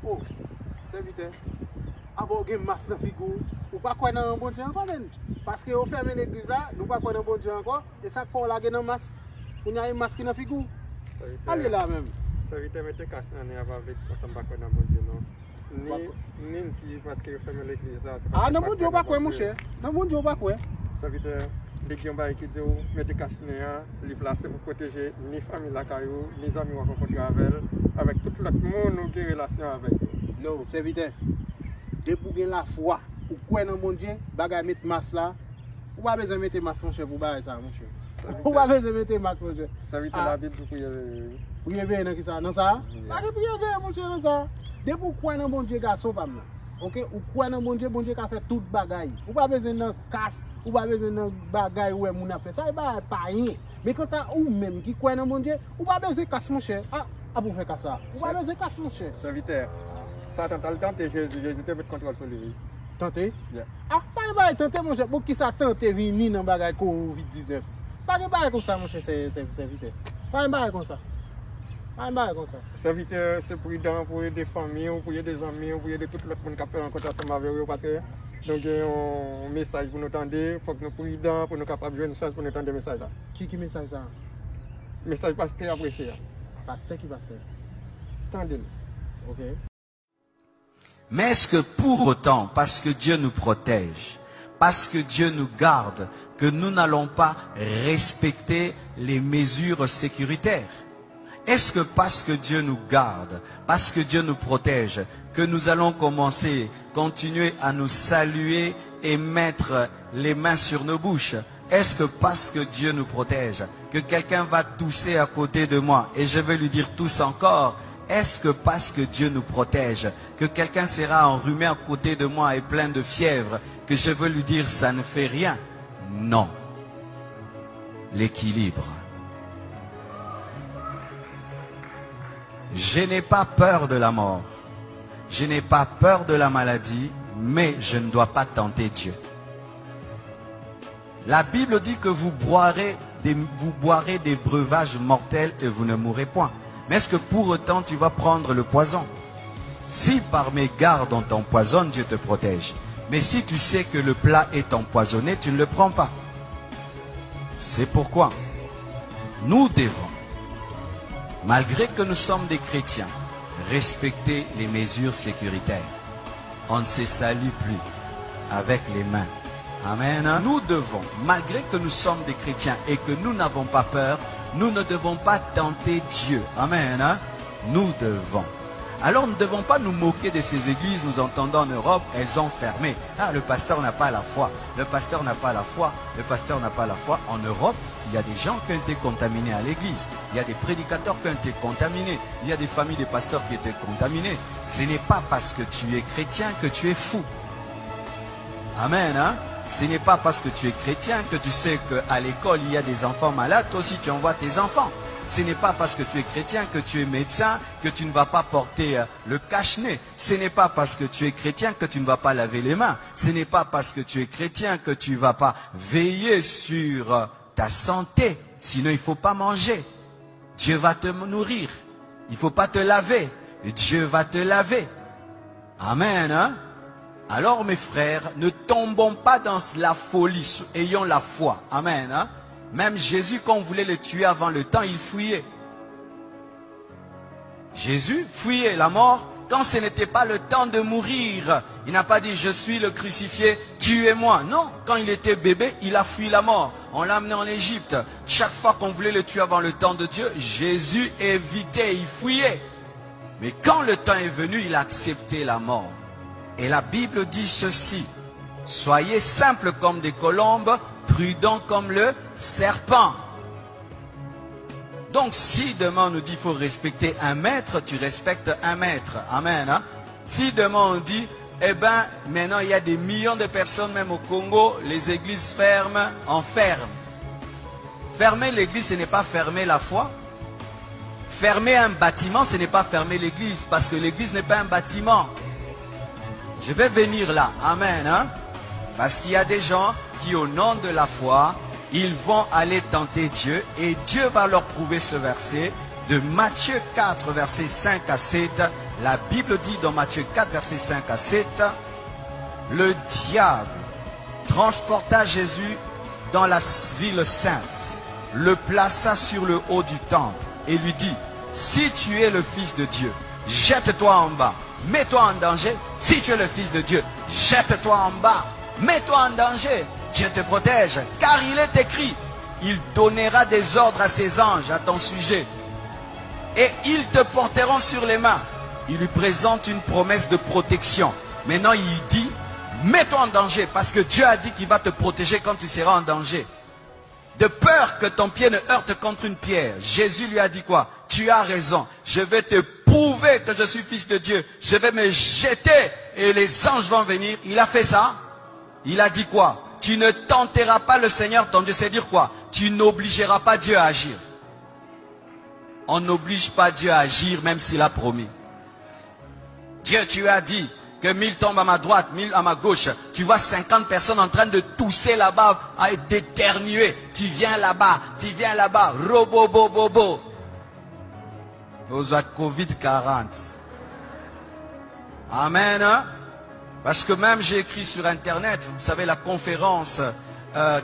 Oh, c'est vite. Avant de masse dans la figure, ou pas quoi dans un bon Dieu encore même. Parce que au ferme l'église là, nous pas quoi dans un bon Dieu encore, et ça faut la dans masse. On a une masque dans la figure. Allez là même. Ça veut dire mettre casse dans la avec ça me pas quoi dans bon Dieu non. Ni parce que ferme l'église là. Ah non bon Dieu pas quoi mon cher. Non bon Dieu pas quoi. Ça veut dire les qui ont qui dit mettre cache dans les placer pour protéger ni famille la caillou, ni amis qu'on rencontre avec tout le monde qui a relation avec. Non, c'est vite. De pour gagner la foi, ou quoi dans mon Dieu, bagay mettre masse là. Ou pas besoin de mettre masse mon cher pour bailler ça mon cher. Ou pas besoin de mettre masse mon cher. Ça veut dire la Bible pour y aller dans qui ça dans ça. Pas pour y aller mon cher dans ça. De pour quoi dans mon Dieu garçon pas là. OK, ou quoi dans mon Dieu qui a fait toute bagay. Ou pas besoin de casse, ou pas besoin de bagay ouais mon a fait. Ça pas rien. Mais quand ou même qui quoi dans mon Dieu, ou pas besoin de casse mon cher. Ah pour faire ça. Ou pas besoin de casse mon cher. Serviteur. Satan t'a le tenté, Jésus te met contrôle sur lui. Tenté? Yeah. Ah, pas tenté mon cher. Pour qui ça tenté venir dans bagay Covid-19? Pas de bagay comme ça mon cher, c'est vite. Pas de bagay comme ça. Pas de bagay comme ça. Serviteur, c'est prudent pour aider des familles, pour aider des amis, pour aider tout le monde qui a fait un contact avec eux parce que donc un message pour nous entendre, il faut que nous prudents pour nous capables de jouer une chance pour nous entendre des messages là. Qui message ça? Message pasteur apprécié. Pasteur qui pasteur? Tendez-le. OK. Mais est-ce que pour autant, parce que Dieu nous protège, parce que Dieu nous garde, que nous n'allons pas respecter les mesures sécuritaires? Est-ce que parce que Dieu nous garde, parce que Dieu nous protège, que nous allons continuer à nous saluer et mettre les mains sur nos bouches? Est-ce que parce que Dieu nous protège, que quelqu'un va tousser à côté de moi et je vais lui dire tousse encore? Est-ce que parce que Dieu nous protège, que quelqu'un sera enrhumé à côté de moi et plein de fièvre, que je veux lui dire ça ne fait rien? Non. L'équilibre. Je n'ai pas peur de la mort. Je n'ai pas peur de la maladie, mais je ne dois pas tenter Dieu. La Bible dit que vous boirez des breuvages mortels et vous ne mourrez point. Mais est-ce que pour autant tu vas prendre le poison? Si par mégarde on t'empoisonne, Dieu te protège. Mais si tu sais que le plat est empoisonné, tu ne le prends pas. C'est pourquoi nous devons, malgré que nous sommes des chrétiens, respecter les mesures sécuritaires. On ne se salue plus avec les mains. Amen. Nous devons, malgré que nous sommes des chrétiens et que nous n'avons pas peur, nous ne devons pas tenter Dieu. Amen. Nous devons. Alors nous ne devons pas nous moquer de ces églises. Nous entendons en Europe, elles ont fermé. Ah, le pasteur n'a pas la foi. Le pasteur n'a pas la foi. Le pasteur n'a pas la foi. En Europe, il y a des gens qui ont été contaminés à l'église. Il y a des prédicateurs qui ont été contaminés. Il y a des familles de pasteurs qui étaient contaminées. Ce n'est pas parce que tu es chrétien que tu es fou. Amen. Ce n'est pas parce que tu es chrétien que tu sais qu'à l'école, il y a des enfants malades. Toi aussi, tu envoies tes enfants. Ce n'est pas parce que tu es chrétien que tu es médecin que tu ne vas pas porter le cache-nez. Ce n'est pas parce que tu es chrétien que tu ne vas pas laver les mains. Ce n'est pas parce que tu es chrétien que tu ne vas pas veiller sur ta santé. Sinon, il ne faut pas manger. Dieu va te nourrir. Il ne faut pas te laver. Dieu va te laver. Amen. Alors mes frères, ne tombons pas dans la folie, ayons la foi. Amen. Même Jésus, quand on voulait le tuer avant le temps, il fuyait. Jésus fuyait la mort quand ce n'était pas le temps de mourir. Il n'a pas dit, je suis le crucifié, tuez-moi. Non, quand il était bébé, il a fui la mort. On l'a amené en Égypte. Chaque fois qu'on voulait le tuer avant le temps de Dieu, Jésus évitait, il fuyait. Mais quand le temps est venu, il a accepté la mort. Et la Bible dit ceci, soyez simples comme des colombes, prudents comme le serpent. Donc si demain on nous dit qu'il faut respecter un maître, tu respectes un maître. Amen. Si demain on dit, eh bien maintenant il y a des millions de personnes, même au Congo, les églises ferment, on ferme. Fermer l'église, ce n'est pas fermer la foi. Fermer un bâtiment, ce n'est pas fermer l'église, parce que l'église n'est pas un bâtiment. Je vais venir là, amen, parce qu'il y a des gens qui au nom de la foi, ils vont aller tenter Dieu et Dieu va leur prouver ce verset de Matthieu 4, versets 5 à 7. La Bible dit dans Matthieu 4, versets 5 à 7, le diable transporta Jésus dans la ville sainte, le plaça sur le haut du temple et lui dit, si tu es le Fils de Dieu, jette-toi en bas, mets-toi en danger. Si tu es le Fils de Dieu, jette-toi en bas, mets-toi en danger. Dieu te protège, car il est écrit, il donnera des ordres à ses anges à ton sujet, et ils te porteront sur les mains. Il lui présente une promesse de protection. Maintenant, il dit, mets-toi en danger, parce que Dieu a dit qu'il va te protéger quand tu seras en danger. De peur que ton pied ne heurte contre une pierre. Jésus lui a dit quoi? Tu as raison, je vais te prouver que je suis Fils de Dieu. Je vais me jeter et les anges vont venir. Il a fait ça. Il a dit quoi? Tu ne tenteras pas le Seigneur ton Dieu. C'est dire quoi? Tu n'obligeras pas Dieu à agir. On n'oblige pas Dieu à agir même s'il a promis. Dieu, tu as dit que 1000 tombent à ma droite, 1000 à ma gauche. Tu vois 50 personnes en train de tousser là-bas, à d'éternuer. Tu viens là-bas, robo-bo-bo-bo. Vous êtes Covid-40. Amen. Hein? Parce que même j'ai écrit sur Internet, vous savez, la conférence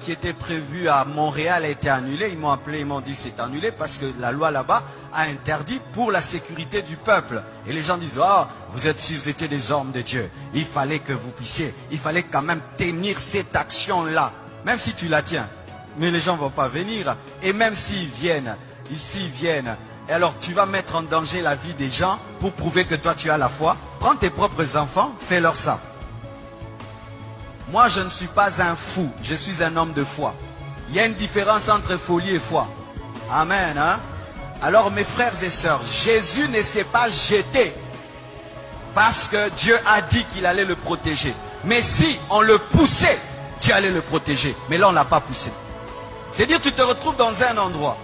qui était prévue à Montréal a été annulée. Ils m'ont appelé, ils m'ont dit c'est annulé parce que la loi là-bas a interdit pour la sécurité du peuple. Et les gens disent, oh, vous étiez des hommes de Dieu. Il fallait que vous puissiez, il fallait quand même tenir cette action-là. Même si tu la tiens. Mais les gens ne vont pas venir. Et même s'ils viennent, ici ils viennent, et alors tu vas mettre en danger la vie des gens pour prouver que toi tu as la foi. Prends tes propres enfants, fais-leur ça. Moi je ne suis pas un fou, je suis un homme de foi. Il y a une différence entre folie et foi. Amen. Hein? Alors mes frères et sœurs, Jésus ne s'est pas jeté parce que Dieu a dit qu'il allait le protéger. Mais si on le poussait, Dieu allait le protéger. Mais là on ne l'a pas poussé. C'est-à-dire tu te retrouves dans un endroit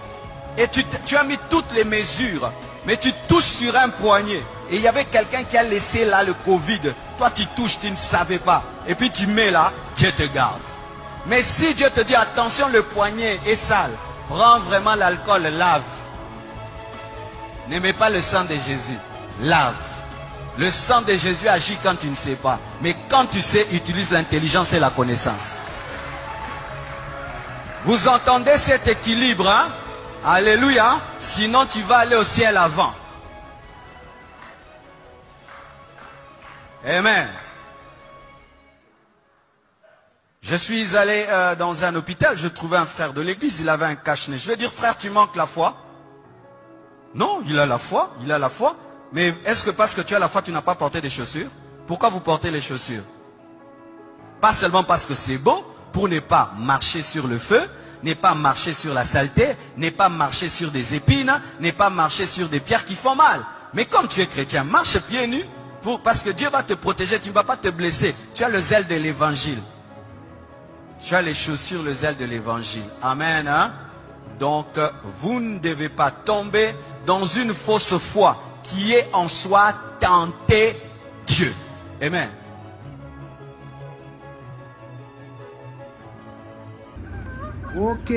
et tu as mis toutes les mesures, mais tu touches sur un poignet. Et il y avait quelqu'un qui a laissé là le Covid. Toi tu touches, tu ne savais pas. Et puis tu mets là, Dieu te garde. Mais si Dieu te dit attention, le poignet est sale, prends vraiment l'alcool, lave. N'aimez pas le sang de Jésus, lave. Le sang de Jésus agit quand tu ne sais pas. Mais quand tu sais, utilise l'intelligence et la connaissance. Vous entendez cet équilibre, hein? Alléluia. Sinon tu vas aller au ciel avant. Amen. Je suis allé dans un hôpital, je trouvais un frère de l'église, il avait un cache-nez. Je vais dire, frère, tu manques la foi? Non, il a la foi, Mais est-ce que parce que tu as la foi, tu n'as pas porté des chaussures? Pourquoi vous portez les chaussures? Pas seulement parce que c'est beau, pour ne pas marcher sur le feu, ne pas marcher sur la saleté, ne pas marcher sur des épines, ne pas marcher sur des pierres qui font mal. Mais comme tu es chrétien, marche pieds nus, parce que Dieu va te protéger, tu ne vas pas te blesser. Tu as le zèle de l'évangile. Tu as les chaussures, le zèle de l'évangile. Amen. Hein? Donc, vous ne devez pas tomber dans une fausse foi qui est en soi tenter Dieu. Amen. Ok.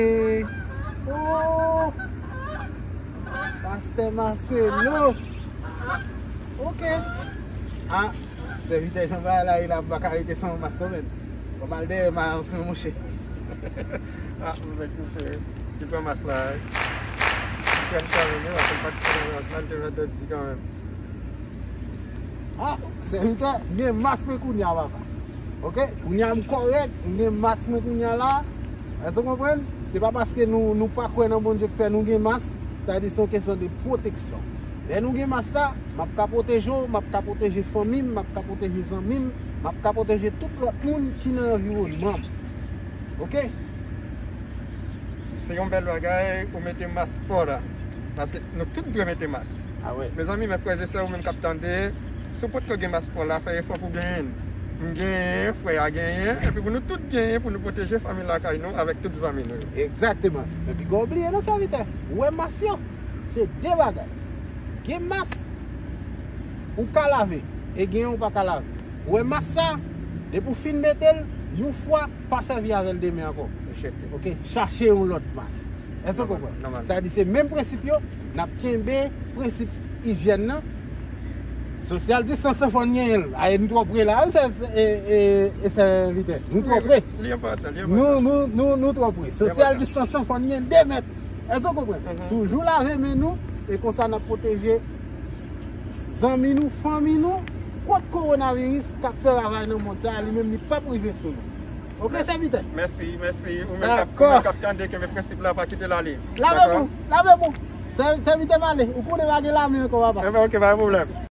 Oh. Pasteur Marcelo. Ok. Ah, c'est vite, là, il a pas carité son maçon. On va le dire, mon cher. Ah, avec nous, c'est du pas masse là. Tu as pas de quand même. Ah, c'est vite, il y a masse mais qu'on y a pas. Ok? On y a correct, il y a masse mais qu'on y a là. Est-ce que vous comprenez? C'est pas parce que nous pas croyons dans bon Dieu que nous avons masse, c'est-à-dire c'est une question de protection. Et nous avons masse ça, je vais protéger, je vais protéger la famille, je vais protéger les amis, je vais protéger tout le monde qui est dans l'environnement. Ok? C'est un bel bagage pour mettre masse pour là. Parce que nous tous devons mettre masse. Ah ouais. Mes amis, mes frères et sœurs, même captandés, si vous avez masse pour là, faites effort pour gagner. Gagner, frère à gagner, et puis pour nous tous gagner pour nous protéger la famille là avec tous les amis. Exactement. Et puis, vous oubliez, non, ça vite. Ouais, masse, c'est deux bagages. Il y a masse, ou qu'à laver, et il y a pas qu'à laver. Ouais, masse ça, et pour fin mettre, une fois, pas servir avec le demain encore. Ok, chercher une autre masse. Est-ce que vous comprenez? Ça dit c'est le même principe, nous avons le principe hygiène. Social distance fon nyen. Aye nous trop près là, c'est vite. Nous trop près. Nous trop près. Social distance fon nyen 2 mètres. Est-ce que vous comprenez? Toujours laver mais nous et comme ça nous protéger amis nous, famille nous contre coronavirus qui fait travail dans le monde, lui-même n'est pas privé sur nous. Ok, c'est vite. Merci. D'accord. Que mes principes là pas quitter l'allée. Lavez-vous. C'est vite malé. Vous pouvez regarder la main comme ça. Ok, pas de problème.